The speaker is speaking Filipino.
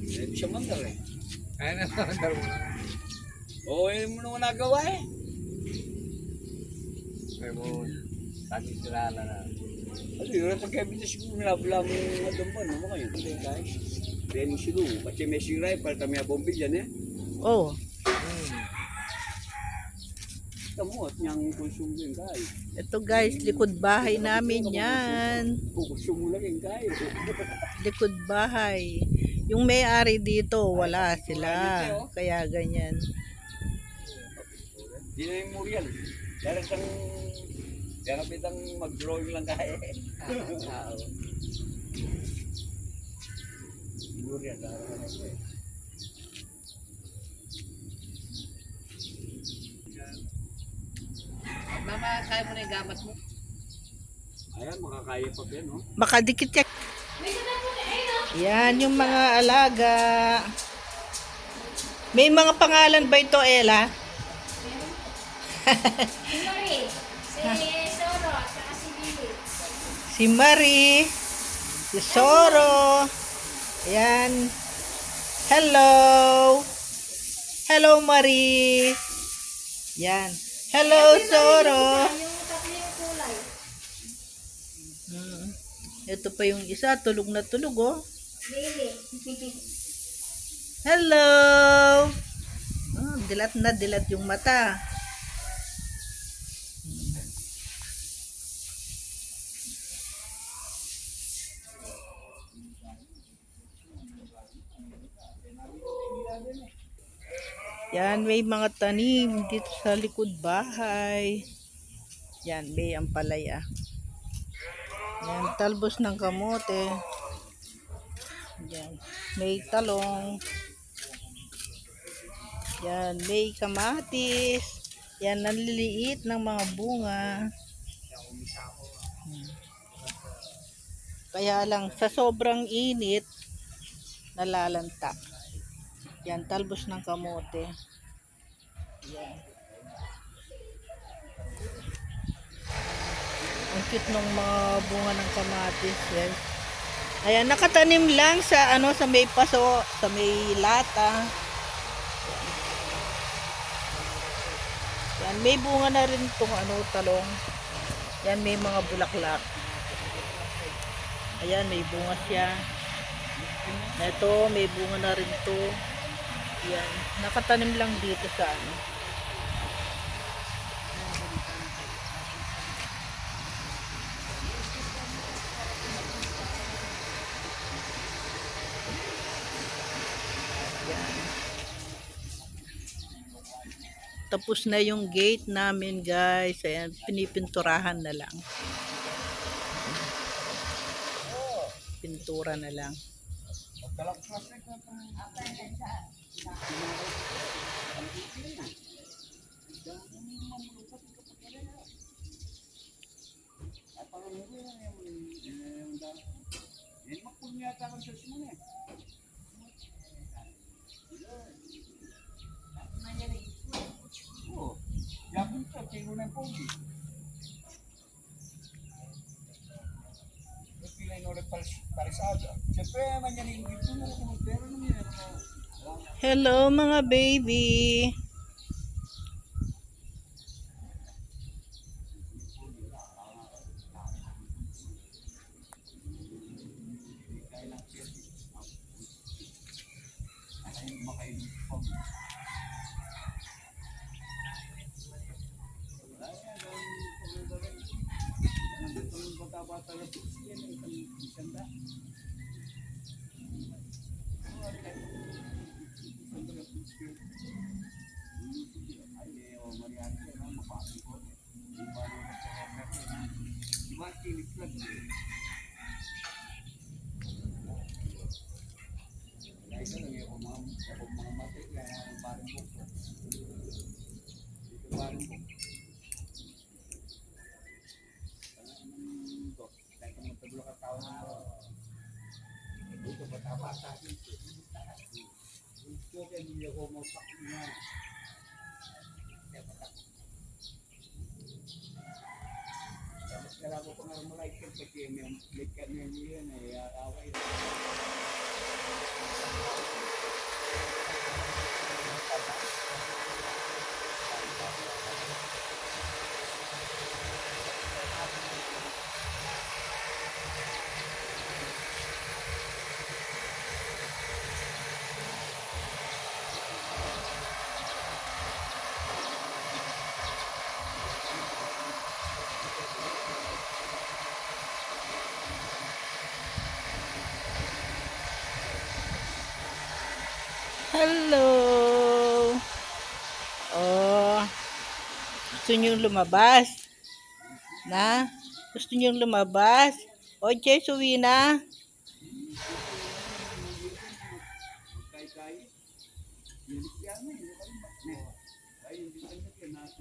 Hindi siya mandar eh. Kaya na mandar mo. Oo, yun mo naman nagawa eh. Kaya mo, sabi sila na. Ano yun, sa kabinet siguro nabla mo yung madampan. Ano kayo? Hindi guys. Then silo, kasi may siray, palta may bombil yan eh. Oh. Tamo at niyang konsumo yun guys. Ito guys, likod bahay namin yan. Konsumo lang yun guys. Likod bahay. Yung may-ari dito, wala sila. Kaya ganyan. Hindi na yung Muriel. Dahil sang pinang mag-drawing lang kaya eh. Muriel, dahil ka na eh. Mama, kaya mo na yung gamat mo? Ayan, makakaya pa yan, no? Makadikit check. Yan yung mga alaga. May mga pangalan ba ito, Ella? Si Marie, si Soro, at si Billy. Si Marie, si Soro. Ayan. Hello. Hello, Marie. Yan. Hello, Soro. Yung tatlo yung kulay. Ito pa yung isa. Tulog na tulog, oh. Billy. Hello. Dilat na dilat yung mata. Yan, may mga tanim dito sa likod bahay. Yan, may ampalaya. Yan, talbos ng kamote. Yan, may talong. Yan, may kamatis. Yan, nanliliit ng mga bunga. Kaya lang, sa sobrang init, nalalanta. Yan, talbos ng kamote. Yan. Ang cute ng mga bunga ng kamatis. Yan. Ayan, nakatanim lang sa sa may paso, sa may lata. Yan, may bunga na rin itong talong. Yan, may mga bulaklak. Ayan, may bunga siya. Ito, may bunga na rin to. Yan, nakatanim lang dito sa Yan. Tapos na yung gate namin, guys. Ayan, pinipinturahan na lang. Pintura na lang. takang sus mo na. Oo. Yapon ka, tino na po. Pilay no rin parisada. Siyempre naman yan yung gito na kung pero naman yan. Hello mga baby. Bata-bata na po siya ng isang da. Kaya ako pang mulai kan pagi yang lekat ni ni awal. Hello. Oh. Gusto niyo lumabas? Na? Gusto niyo lumabas? O, Jess, uwi na. Kay-kay. Yung yan na, yung